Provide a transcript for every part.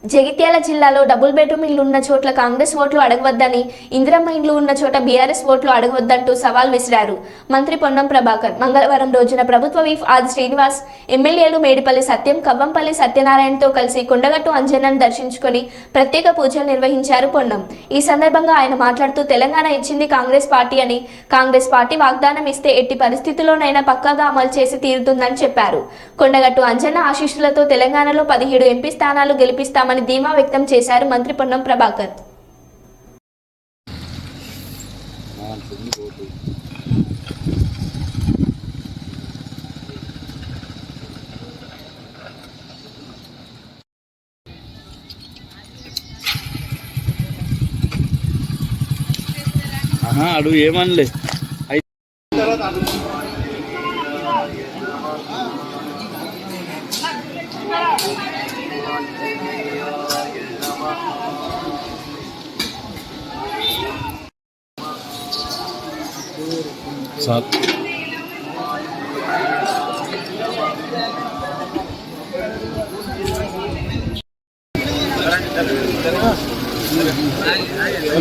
జగిత్యాల జిల్లాలో double bedroom ఇల్లు ఉన్న చోట్ల కాంగ్రెస్ ఓట్లు అడగవద్దని, ఇందిరమ్మ ఇండ్లు ఉన్న చోట బీఆర్ఎస్ ఓట్లు అడగవద్దంటూ సవాల్ విసిరారు మంత్రి పొన్నం ప్రభాకర్. మంగళవారం రోజున ప్రభుత్వ విప్ ఆది శ్రీనివాస్, ఎమ్మెల్యేలు మేడిపల్లి సత్యం, కవ్వంపల్లి సత్యనారాయణతో కలిసి కొండగట్టు అంజన్నను దర్శించుకొని ప్రత్యేక పూజలు నిర్వహించారు పొన్నం. ఈ సందర్భంగా ఆయన మాట్లాడుతూ, తెలంగాణ ఇచ్చింది కాంగ్రెస్ పార్టీ అని, కాంగ్రెస్ పార్టీ వాగ్దానం ఇస్తే ఎట్టి పరిస్థితుల్లోనైనా పక్కాగా అమలు చేసి తీరుతుందని చెప్పారు. కొండగట్టు అంజన్న ఆశీస్సులతో తెలంగాణలో 17 ఎంపీ స్థానాలు గెలిపిస్తామని ధీమా వ్యక్తం చేశారు మంత్రి పొన్నం ప్రభాకర్. అడుగు ఏమనలే साथ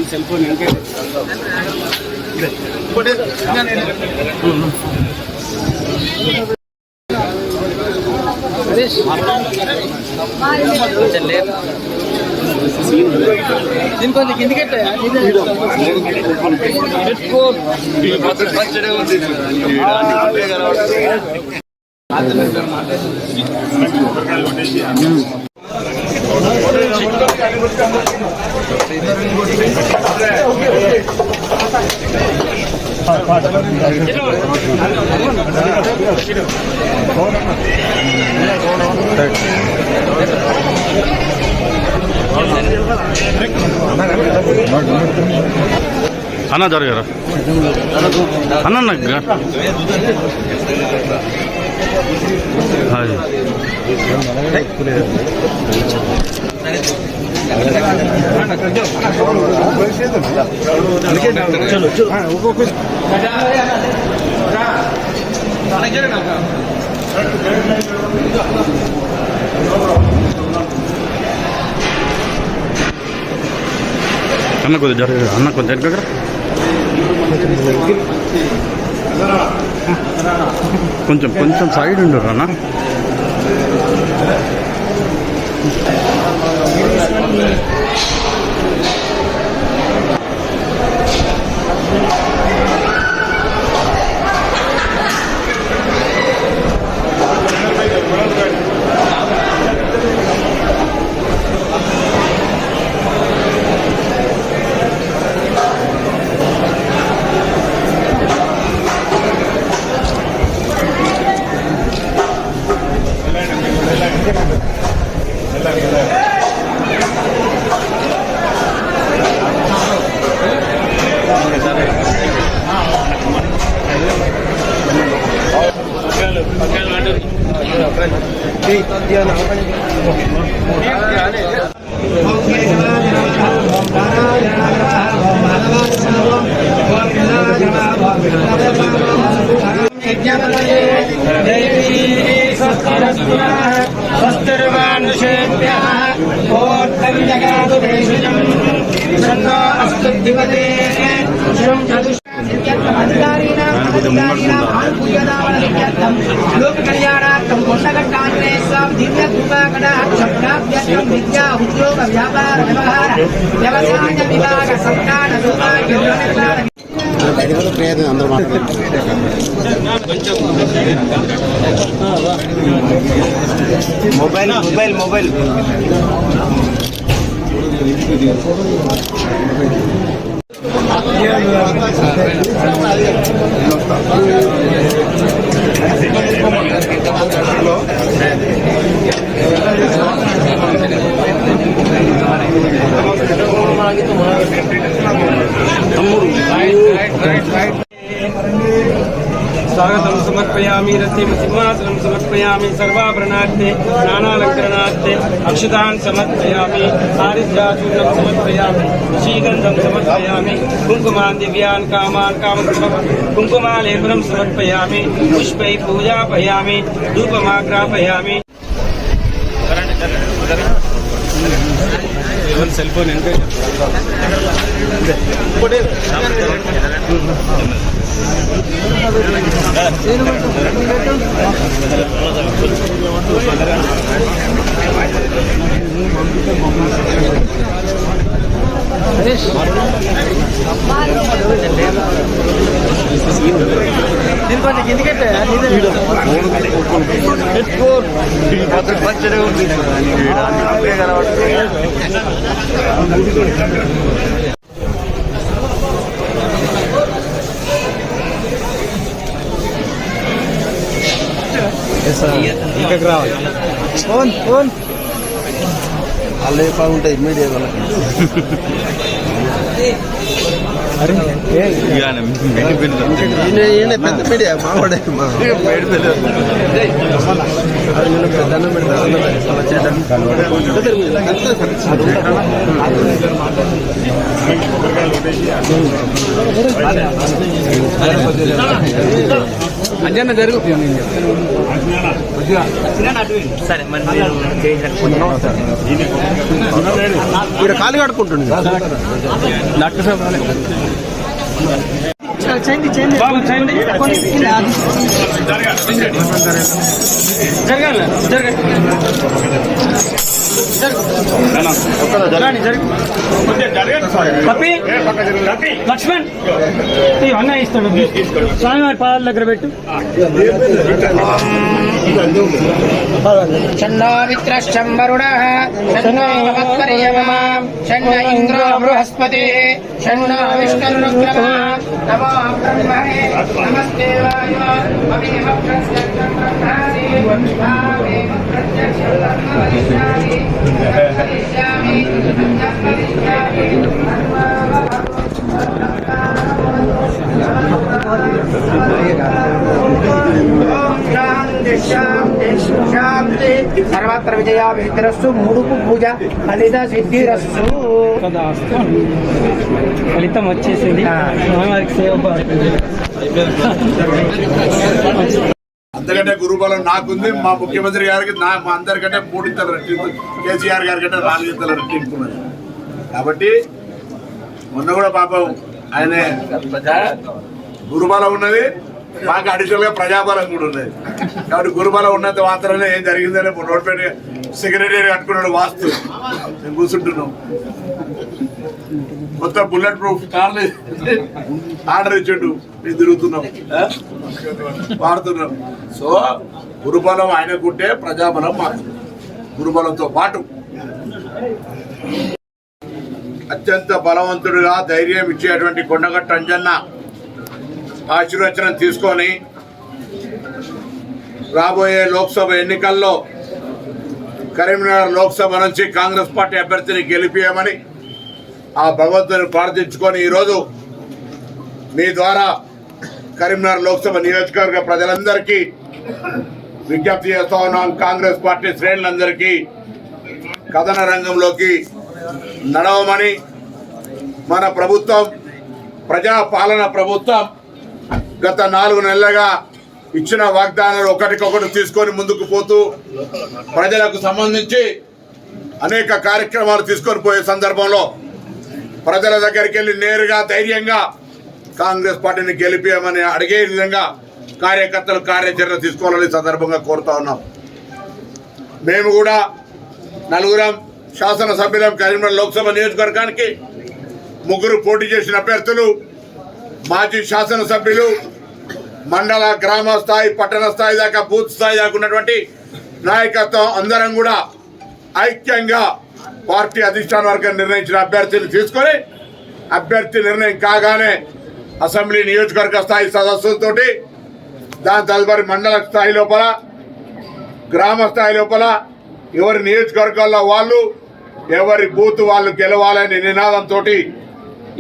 सेल फोन దీనికి కిందికి అన్న జరగరా అన్న అన్న కొద్దిగా జరగ అన్న కొద్దిగా దగ్గర కొంచెం కొంచెం సైడ్ ఉండరు అన్న. लोक कल्याणार्थम कोंडगट्टांजनेय स्वामी दिव्य कृपा कटाक्षप्राप्त्यर्थम विद्या उद्योग व्यापार व्यवहार व्यवसाय विभाग संस्थान सौभाग्य मोबाइल मोबाइल मोबाइल स्वागतं समर्पयामि रथेम सिंहासनं समर्पयामि सर्वाभरणार्थे स्नानालङ्करणार्थे अक्षतान् समर्पयामि हारिद्राचूर्णं समर्पयामि शीगन्धं समर्पयामि कुङ्कुमान् दिव्यान् कामान् कुङ्कुमालेपनं समर्पयामि पुष्पै पूजापयामि धूपमाग्रापयामि సెల్ ఫోన్ ఎంత ఇంకా రావాలి ఫోన్ ఫోన్ వాళ్ళే బాగుంటాయి మీడియా వాళ్ళకి పెద్ద మీడియా మావాడే దండం అంజన్న జరుగు సరే మరి ఇక్కడ ఖాళీ కడుకుంటుంది డాక్టర్ సాబ్ బాబు చేయండి జరగాలి పప్పి లక్ష్మణ్ అన్న ఇస్తాడు స్వామివారి పాదాల దగ్గర పెట్టు షణ్ణోమిత్రశ్చంబరుణః షణ్ణోమత్పర్యమమా షణ్ణ ఇంద్రో బృహస్పతి షణ్ణో విష్ణురుగ్రమా నమో బ్రహ్మణే నమస్తేవాయ మమేవ ప్రత్యక్షం బ్రహ్మాసి భావేవ ప్రత్యక్షం బ్రహ్మ వదిష్యామి వదిష్యామి సర్వత్ర విజయాభివృద్ధిరస్సు ముడుపు పూజ ఫలిత సిద్ధిరస్సు. ఫలితం వచ్చేసింది స్వామివారికి సేవ అంతకంటే గురుబలం నాకుంది. మా ముఖ్యమంత్రి గారికి మా అందరికంటే 3 ఇంతల రెట్టింపు, కేసీఆర్ గారి కంటే 4 ఇంతల రెట్టింపున్నది. కాబట్టి మొన్న కూడా పాపం ఆయన గురుబలం ఉన్నది, మాకు అడిషనల్ గా ప్రజాబలం కూడా ఉన్నది. కాబట్టి గురుబలం ఉన్నంత మాత్రమే ఏం జరిగిందని నోట్పేట సెక్రటరీ కట్టుకున్నాడు వాస్తు. మేము కూర్చుంటున్నాం. మొత్తం బుల్లెట్ ప్రూఫ్ కార్లు ఆర్డర్ ఇచ్చిండు, మేము తిరుగుతున్నాం, వాడుతున్నాం. సో గురుబలం ఆయనకుంటే ప్రజాబలం మాకు. గురుబలంతో పాటు అత్యంత బలవంతుడిగా ధైర్యం ఇచ్చేటువంటి కొండగట్టు అంజన్న ఆశీర్వచనం తీసుకొని రాబోయే లోక్సభ ఎన్నికల్లో కరీంనగర్ లోక్సభ నుంచి కాంగ్రెస్ పార్టీ అభ్యర్థిని గెలిపియమని ఆ భగవంతుని ప్రార్థించుకొని ఈరోజు మీ ద్వారా కరీంనగర్ లోక్సభ నియోజకవర్గ ప్రజలందరికీ విజ్ఞప్తి చేస్తా ఉన్నాం. కాంగ్రెస్ పార్టీ శ్రేణులందరికీ కథన రంగంలోకి నడవమని, మన ప్రభుత్వం ప్రజాపాలన ప్రభుత్వం గత 4 నెలలుగా ఇచ్చిన వాగ్దానాలు ఒకటికొకటి తీసుకొని ముందుకు పోతూ ప్రజలకు సంబంధించి అనేక కార్యక్రమాలు తీసుకొని పోయే సందర్భంలో ప్రజల దగ్గరికి వెళ్ళి నేరుగా ధైర్యంగా కాంగ్రెస్ పార్టీని గెలిపేయమని అడిగే విధంగా కార్యకర్తలు కార్యాచరణ తీసుకోవాలని సందర్భంగా కోరుతా ఉన్నాం. మేము కూడా 4 శాసనసభ్యులం కరీంనగర్ లోక్సభ నియోజకవర్గానికి 3 పోటీ చేసిన అభ్యర్థులు, మాజీ శాసనసభ్యులు, మండల గ్రామ స్థాయి పట్టణ స్థాయి దాకా బూత్ స్థాయి దాకా ఉన్నటువంటి నాయకత్వం అందరం కూడా ఐక్యంగా పార్టీ అధిష్టాన వర్గం నిర్ణయించిన అభ్యర్థిని తీసుకొని అభ్యర్థి నిర్ణయం కాగానే అసెంబ్లీ నియోజకవర్గ స్థాయి సదస్సులతోటి దాని తదుపరి మండల స్థాయి లోపల గ్రామ స్థాయి లోపల ఎవరి నియోజకవర్గాల్లో వాళ్ళు ఎవరి బూత్ వాళ్ళు గెలవాలనే నినాదంతో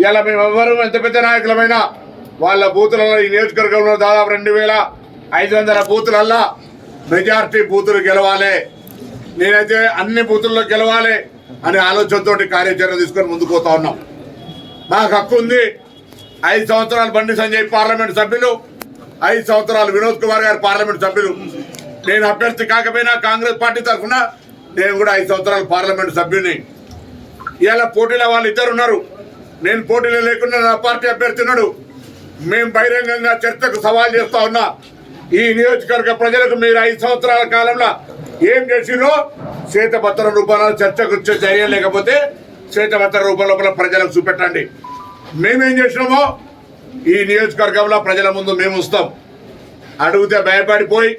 ఇలా మేమెవ్వరూ ఎంత పెద్ద నాయకులమైనా వాళ్ళ బూతులలో ఈ నియోజకవర్గంలో దాదాపు 2500 బూతులల్లా మెజార్టీ బూతులు గెలవాలి, నేనైతే అన్ని బూతుల్లో గెలవాలి అనే ఆలోచనతో కార్యాచరణ తీసుకొని ముందుకు పోతా ఉన్నాం. మాకు హక్కు ఉంది. 5 సంవత్సరాలు బండి సంజయ్ పార్లమెంట్ సభ్యులు, 5 సంవత్సరాలు వినోద్ కుమార్ గారు పార్లమెంట్ సభ్యులు. నేను అభ్యర్థి కాకపోయినా కాంగ్రెస్ పార్టీ తరఫున నేను కూడా 5 సంవత్సరాలు పార్లమెంట్ సభ్యుని. ఇవాళ పోటీలో వాళ్ళు ఇద్దరు ఉన్నారు. నేను పోటీలో లేకుండా నా పార్టీ అభ్యర్థి ఉన్నాడు. మేము బహిరంగంగా చర్చకు సవాల్ చేస్తా ఉన్నా. ఈ నియోజకవర్గ ప్రజలకు మీరు 5 సంవత్సరాల కాలంలో ఏం చేసిరో శ్వేతపత్రం రూపంలో చర్చకు వచ్చే ధైర్యం లేకపోతే శ్వేతపత్ర రూపంలో ప్రజలకు చూపెట్టండి. మేమేం చేసినామో ఈ నియోజకవర్గంలో ప్రజల ముందు మేము వస్తాం. అడిగితే భయపడిపోయి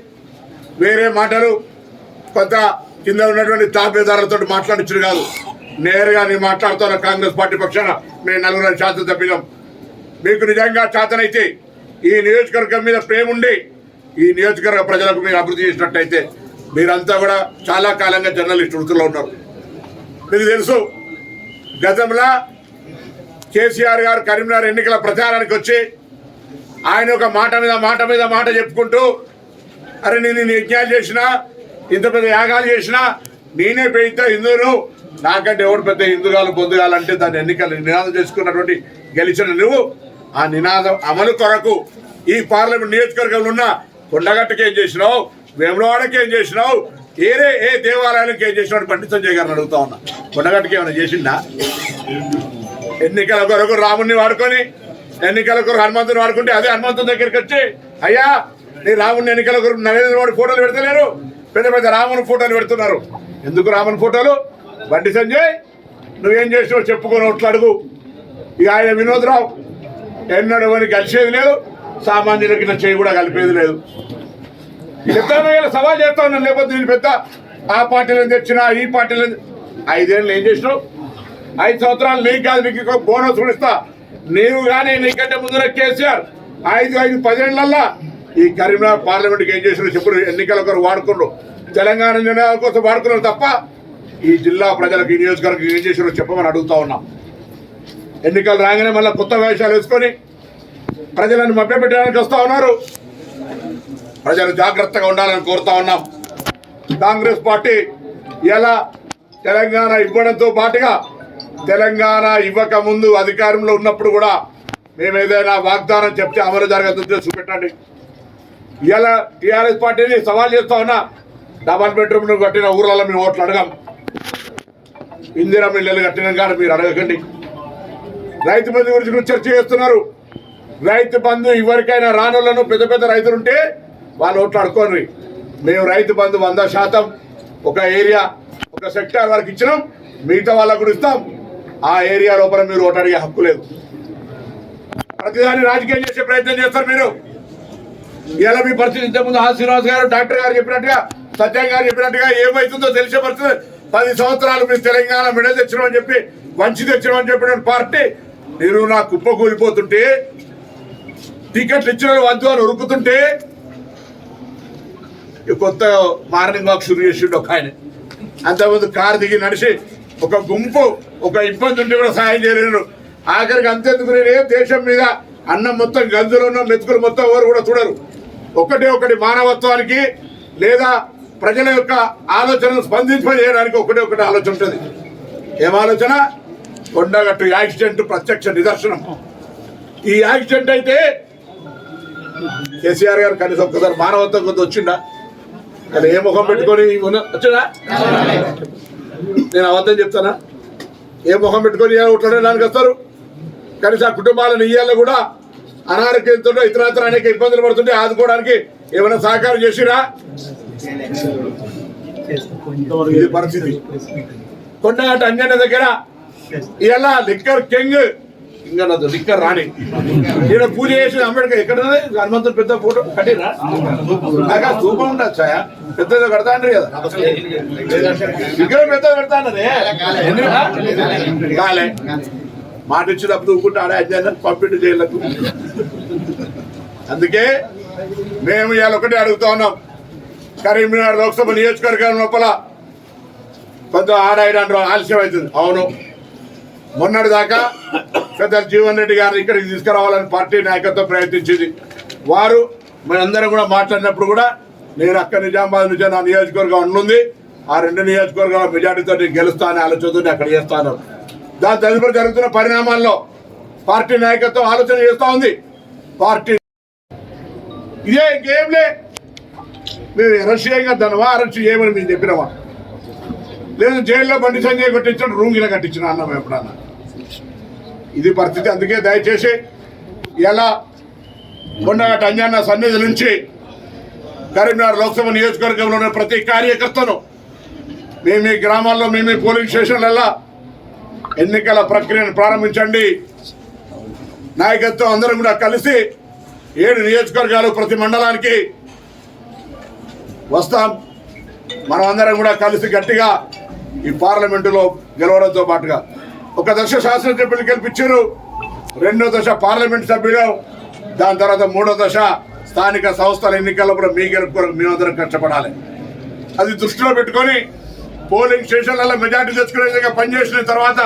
వేరే మాటలు కొంత కింద ఉన్నటువంటి తాపేదారులతో మాట్లాడించరు కాదు. నేరుగా నేను మాట్లాడుతున్న కాంగ్రెస్ పార్టీ పక్షాన మేము 4 శాసనసభ్యులం. మీకు నిజంగా చేతనైతే ఈ నియోజకవర్గం మీద ప్రేమ ఉండి ఈ నియోజకవర్గ ప్రజలకు మీరు అభివృద్ధి చేసినట్టయితే మీరంతా కూడా చాలా కాలంగా జర్నలిస్ట్ వృత్తిలో ఉన్నారు. మీకు తెలుసు గతంలో కేసీఆర్ గారు కరీంనగర్ ఎన్నికల ప్రచారానికి వచ్చి ఆయన ఒక మాట చెప్పుకుంటూ అరే నేను యజ్ఞాలు చేసినా ఇంత పెద్ద యాగాలు చేసినా నేనే పెద్ద హిందువును, నాకంటే ఎవరు పెద్ద హిందుగాలు పొందుగాలంటే దాన్ని ఎన్నికలు నినాదం చేసుకున్నటువంటి గెలిచిన నువ్వు ఆ నినాదం అమలు కొరకు ఈ పార్లమెంట్ నియోజకవర్గంలో ఉన్న కొండగట్టుకి ఏం చేసినావు, వేములవాడకి ఏం చేసినావు, ఏ దేవాలయానికి ఏం చేసినావు బండి సంజయ్ గారిని అడుగుతా ఉన్నా. కొండగట్టుకి ఏమైనా చేసిండా? ఎన్నికల కొరకు రాముడిని వాడుకొని ఎన్నికల కొరకు హనుమంతుని వాడుకుంటే అదే హనుమంతుని దగ్గరికి వచ్చి అయ్యా నీ రాముడిని ఎన్నికల కొరకు నరేంద్ర మోడీ ఫోటోలు పెడతలేరు, పెద్ద రాముని ఫోటోలు పెడుతున్నారు. ఎందుకు రాముని ఫోటోలు? బండి సంజయ్ నువ్వేం చేసినావు చెప్పుకొని ఓట్లు అడుగు. ఇక ఆయన వినోద్ రావు ఎన్నడూ అని కలిసేది లేదు, సామాన్యులకి నా చేయి కూడా కలిపేది లేదు. చెప్తాను ఇలా సవాల్ చేస్తా ఉన్నాను. లేకపోతే నేను పెద్ద ఆ పార్టీలను తెచ్చినా ఈ పార్టీలను 5 ఏళ్ళు ఏం చేసినావు? 5 సంవత్సరాలు నీకు కాదు, నీకు బోనస్ కూడా ఇస్తా. నీవు కానీ నీకంటే ముందున కేసీఆర్ 10 ఏళ్ళల్లా ఈ కరీంనగర్ పార్లమెంట్కి ఏం చేసినారు చెప్పు. ఎన్నికల కొరకు వాడుకున్నారు, తెలంగాణ నిర్ణయాల కోసం వాడుకున్నారు తప్ప ఈ జిల్లా ప్రజలకు ఈ నియోజకవర్గం ఏం చేసినారో చెప్పమని అడుగుతా ఉన్నాం. ఎన్నికలు రాగానే మళ్ళీ కొత్త వేషాలు వేసుకొని ప్రజలను మభ్యపెట్టడానికి వస్తూ ఉన్నారు. ప్రజలు జాగ్రత్తగా ఉండాలని కోరుతా ఉన్నాం. కాంగ్రెస్ పార్టీ ఎలా తెలంగాణ ఇవ్వడంతో పాటుగా తెలంగాణ ఇవ్వక ముందు అధికారంలో ఉన్నప్పుడు కూడా మేము ఏదైనా వాగ్దానం చెప్తే అమలు జరగతుందో చూపెట్టండి. ఇలా టీఆర్ఎస్ పార్టీని సవాల్ చేస్తా ఉన్నా. డబల్ బెడ్రూమ్లు కట్టిన ఊర్లలో మేము ఓట్లు అడగం. ఇందిరా మిల్లులు కట్టిన కానీ మీరు అడగకండి. రైతు బంధు గురించి చర్చ చేస్తున్నారు. రైతు బంధు ఎవరికైనా రానులను పెద్ద రైతులుంటే వాళ్ళు ఓట్లు అడుకోండి. మేము రైతు బంధు 100% ఒక ఏరియా ఒక సెక్టార్ వరకు ఇచ్చినాం, మిగతా వాళ్ళకు కూడా ఇస్తాం. ఆ ఏరియా లోపల మీరు ఓటు అడిగే హక్కు లేదు. ప్రతిదాన్ని రాజకీయం చేసే ప్రయత్నం చేస్తారు మీరు. ఇలా మీ పరిస్థితి ఇంతకుముందు శ్రీనివాస్ గారు డాక్టర్ గారు చెప్పినట్టుగా సత్యం గారు చెప్పినట్టుగా ఏమవుతుందో తెలిసే పరిస్థితి. 10 సంవత్సరాలు మీరు తెలంగాణ మెడల్ తెచ్చినామని చెప్పి వంచి తెచ్చినామని చెప్పిన పార్టీ నేను నా కుప్ప కూలిపోతుంటే టికెట్లు ఇచ్చిన వద్దు అని ఉరుకుతుంటే కొత్త మార్నింగ్ వాక్ షురు చేసిండు ఒక ఆయన. అంతకుముందు కారు దిగి నడిచి ఒక గుంపు ఒక ఇబ్బంది ఉంటే కూడా సహాయం చేయలేరు. ఆఖరికి అంతెందుకు నేనే దేశం మీద అన్నం మొత్తం గంజులు ఉన్న మెతుకులు మొత్తం ఎవరు కూడా చూడరు. ఒకటి మానవత్వానికి లేదా ప్రజల యొక్క ఆలోచనను స్పందింపజేయడానికి ఒకటి ఆలోచన ఉంటుంది. ఏం ఆలోచన? కొండగట్టు యాక్సిడెంట్ ప్రత్యక్ష నిదర్శనం. ఈ యాక్సిడెంట్ అయితే కేసీఆర్ గారు కనీసం ఒక్కసారి మానవత్వం కొద్ది వచ్చిండా? అది ఏ ముఖం పెట్టుకొని వచ్చినా? నేను అబద్ధం చెప్తానా? ఏ ముఖం పెట్టుకొని ఓట్లాడడానికి వస్తారు? కనీసం ఆ కుటుంబాలను ఇయ్యాలని కూడా అనారోగ్యంతో ఇతరత్ర అనేక ఇబ్బందులు పడుతుంటే ఆదుకోవడానికి ఏమైనా సహకారం చేసిరా? ఇది పరిస్థితి. కొండగట్టు అంజన్న దగ్గర ఇలా లిక్కర్ కింగ్ ఇంకా లిక్కర్ రాణి ఈయన పూజ చేసిన అంబేద్కర్ ఎక్కడ హనుమంతుడు పెద్ద ఫోటో కట్టిరా? స్థూపం ఉండొచ్చా? పెద్దగా కడతా అంటారు కదా, విగ్రహం పెద్దగా కడతా అన్నదే కాలే. మాట ఇచ్చినప్పుడు ఊరుకుంటే ఆడే అజ్ఞానం పంపిణీ జైళ్లకు. అందుకే మేము ఇవాళ ఒకటే అడుగుతా ఉన్నాం. కరీంనగర్ లోక్సభ నియోజకవర్గం లోపల కొంత ఆడాయడానికి ఆలస్యం అవుతుంది. అవును, మొన్నటి దాకా పెద్ద జీవన్ రెడ్డి గారిని ఇక్కడికి తీసుకురావాలని పార్టీ నాయకత్వం ప్రయత్నించింది. వారు మనందరం కూడా మాట్లాడినప్పుడు కూడా నేను అక్కడ నిజామాబాద్ నుంచి నా నియోజకవర్గం ఉంటుంది, ఆ 2 నియోజకవర్గాల మెజార్టీతో గెలుస్తా అనే ఆలోచనతో అక్కడ చేస్తాను. దాని తదుపరి జరుగుతున్న పరిణామాల్లో పార్టీ నాయకత్వం ఆలోచన చేస్తూ ఉంది. పార్టీ ఇదే గేమ్లే మేము అరెస్ట్ చేయగా దానివా అరెస్ట్ చేయమని మేము చెప్పినామా? లేదు జైల్లో బండి సంజయ్ కట్టించాడు, రూమ్ గిల కట్టించిన అన్నాం ఎప్పుడన్నా. ఇది పరిస్థితి. అందుకే దయచేసి ఇలా కొండగట్ట అంజన్న సన్నిధి నుంచి కరీంనగర్ లోక్సభ నియోజకవర్గంలో ఉన్న ప్రతి కార్యకర్తను మీ గ్రామాల్లో మీ పోలింగ్ స్టేషన్లలో ఎన్నికల ప్రక్రియను ప్రారంభించండి. నాయకత్వం అందరం కూడా కలిసి 7 నియోజకవర్గాలు ప్రతి మండలానికి వస్తాం. మనం అందరం కూడా కలిసి గట్టిగా ఈ పార్లమెంటులో గెలవడంతో పాటుగా ఒక దశ శాసనసభ్యులు గెలిపించారు, 2వ దశ పార్లమెంట్ సభ్యులు, దాని తర్వాత 3వ దశ స్థానిక సంస్థల ఎన్నికల్లో కూడా మీ గెలుపు కొరకు మేమందరం కష్టపడాలి. అది దృష్టిలో పెట్టుకొని పోలింగ్ స్టేషన్లలో మెజార్టీ తెచ్చుకునే విధంగా పనిచేసిన తర్వాత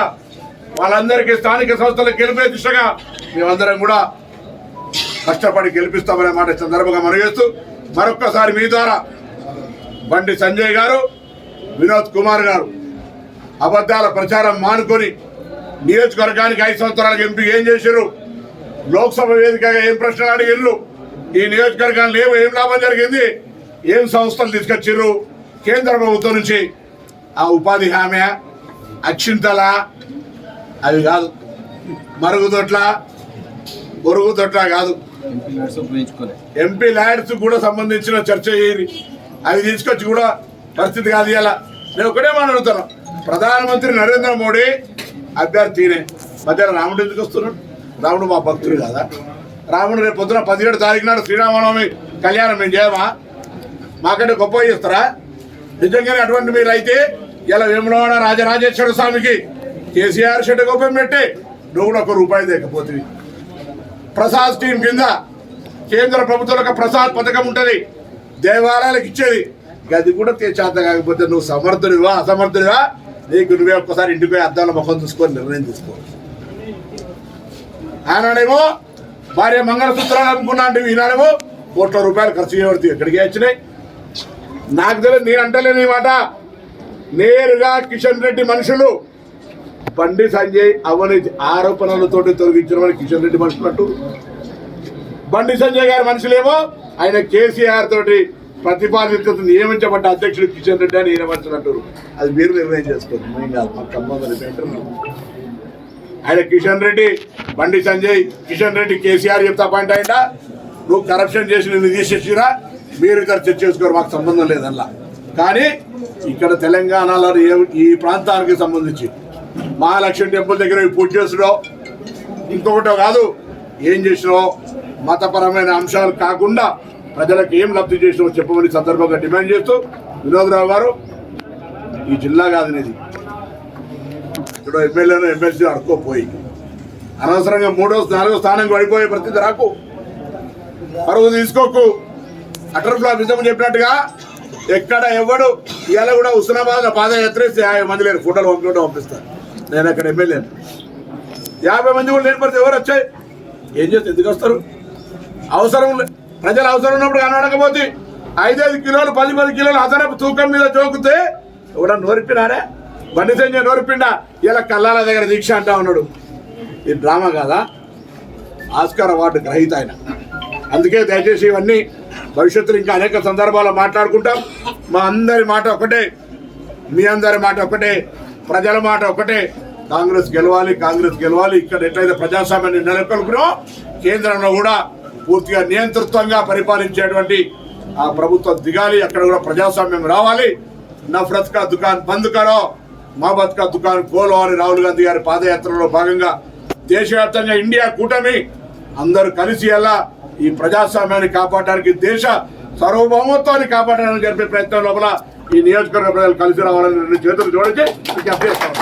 వాళ్ళందరికీ స్థానిక సంస్థలకు గెలిపే దిశగా మేమందరం కూడా కష్టపడి గెలిపిస్తామనే మాట సందర్భంగా మనం చేస్తూ మరొక్కసారి మీ ద్వారా బండి సంజయ్ గారు, వినోద్ కుమార్ గారు అబద్ధాల ప్రచారం మానుకొని నియోజకవర్గానికి 5 సంవత్సరాలకు ఎంపీ ఏం చేశారు, లోక్సభ వేదికగా ఏం ప్రశ్నలు అడిగిర్రు, ఈ నియోజకవర్గాల్లో ఏం లాభం జరిగింది, ఏం సంస్థలు తీసుకొచ్చిర్రు, కేంద్ర ప్రభుత్వం నుంచి ఆ ఉపాధి హామీ అక్షింతల అవి కాదు, మరుగుదొడ్ల పొరుగుదొడ్ల కాదు, ఎంపీ ల్యాడ్స్ కూడా సంబంధించిన చర్చ చేయాలి. అవి తీసుకొచ్చి కూడా పరిస్థితి కాదు. ఇలా నేను ఒకటే మాట అడుగుతాను, ప్రధానమంత్రి నరేంద్ర మోడీ అభ్యర్థినే మధ్యలో రాముడు ఎందుకు వస్తున్నాడు? రాముడు మా భక్తుడు కదా. రాముడు రేపు పొద్దున 17 తారీఖు నాడు శ్రీరామనవమి కళ్యాణం మేము చేయమా? మాకంటే గొప్ప చేస్తారా? నిజంగానే అటువంటి మీరు అయితే ఇలా వేములవాడ రాజరాజేశ్వర స్వామికి కేసీఆర్ షెడ్ గొప్పం పెట్టి నువ్వు కూడా ₹1 లేకపోతే ప్రసాద్ స్కీమ్ కింద కేంద్ర ప్రభుత్వం ప్రసాద్ పథకం ఉంటుంది, దేవాలయాలకు ఇచ్చేది. అది కూడా చేత కాకపోతే నువ్వు సమర్థుడివా అసమర్థుడివా? నీకు నువ్వే ఒక్కసారి ఇంటికి పోయి అద్దాల ముఖం చూసుకొని నిర్ణయం తీసుకో. ఆయననేమో భార్య మంగళసూత్రాలు అమ్ముకున్నా అంటే ఈనాడేమో ₹1,00,00,000 ఖర్చు చేయబడుతుంది. ఎక్కడికి వచ్చినాయి నాకు తెలియదు, నేను అంటలేని మాట. నేరుగా కిషన్ రెడ్డి మనుషులు బండి సంజయ్ అవినీతి ఆరోపణలతో తొలగించిన కిషన్ రెడ్డి మనుషులు అంటూ, బండి సంజయ్ గారి మనుషులేమో ఆయన కేసీఆర్ తోటి ప్రతిపాదిత నియమించబడ్డ అధ్యక్షుడు కిషన్ రెడ్డి అని ఈయన మనుషులు అంటారు. అది మీరు నిర్ణయం చేసుకోండి, మేము కాదు. మాకు సంబంధం ఆయన కిషన్ రెడ్డి, బండి సంజయ్, కిషన్ రెడ్డి కేసీఆర్ చెప్తా పాయింట్ అయిందా, నువ్వు కరప్షన్ చేసి నిన్ను తీసేసిరా, మీరు ఇద్దరు చర్చ చేసుకోరు, మాకు సంబంధం లేదల్లా. కానీ ఇక్కడ తెలంగాణలో ఈ ప్రాంతానికి సంబంధించి మహాలక్ష్మి టెంపుల్ దగ్గర పూజ చేసుడో ఇంకొకటో కాదు, ఏం చేసినో మతపరమైన అంశాలు కాకుండా ప్రజలకు ఏం లబ్ధి చేసినో చెప్పమని సందర్భంగా డిమాండ్ చేస్తూ, వినోద్రావు గారు ఈ జిల్లా కాదు ఇది, ఇక్కడ ఎమ్మెల్యేను ఎమ్మెల్సీ అడుక్కోపోయి అనవసరంగా 3వ 4వ స్థానం పడిపోయే పరిస్థితి రాకు, పరువు తీసుకోకు. అటర్ ఫ్లాపిజం చెప్పినట్టుగా ఎక్కడ ఎవడు ఇవాళ కూడా హుస్నాబాద్ పాదయాత్ర 50 మంది లేరు, ఫోటోలు పంపిస్తాను. నేను అక్కడ ఎమ్మెల్యేను, 50 మంది కూడా లేని పరిస్థితి ఎవరు వచ్చాయి? ఏం చేస్తే ఎందుకు వస్తారు? అవసరం ప్రజలు అవసరం ఉన్నప్పుడు కనబడకపోతే 5-5 కిలోలు 10 కిలోలు అదనపు తూకం మీద చోకితే ఎవడన్నా నోరిపినారే? బండి సంజయ్ నోరిపిండా ఇలా కల్లాల దగ్గర దీక్ష అంటా ఉన్నాడు. ఇది డ్రామా కాదా? ఆస్కార్ అవార్డు గ్రహీత ఆయన. అందుకే దయచేసి ఇవన్నీ భవిష్యత్తులో ఇంకా అనేక సందర్భాల్లో మాట్లాడుకుంటాం. మా అందరి మాట ఒకటే, మీ అందరి మాట ఒకటే, ప్రజల మాట ఒకటే, కాంగ్రెస్ గెలవాలి, కాంగ్రెస్ గెలవాలి. ఇక్కడ ఎట్లయితే ప్రజాస్వామ్యాన్ని నెలకొల్పునో కేంద్రంలో కూడా పూర్తిగా నియంతృత్వంగా పరిపాలించేటువంటి ఆ ప్రభుత్వం దిగాలి. అక్కడ కూడా ప్రజాస్వామ్యం రావాలి. నఫరత్ కా దుకాన్ బంద్ కరో, మహబత్ కా దుకాన్ ఖోలో అని రాహుల్ గాంధీ గారి పాదయాత్రలో భాగంగా దేశవ్యాప్తంగా ఇండియా కూటమి అందరూ కలిసి ఎలా ఈ ప్రజాస్వామ్యాన్ని కాపాడడానికి, దేశ సార్వభౌమత్వాన్ని కాపాడడానికి జరిపే ప్రయత్నం లోపల ఈ నియోజకవర్గ ప్రజలు కలిసి రావాలని చేతులు జోడించి విజ్ఞప్తి చేస్తాం.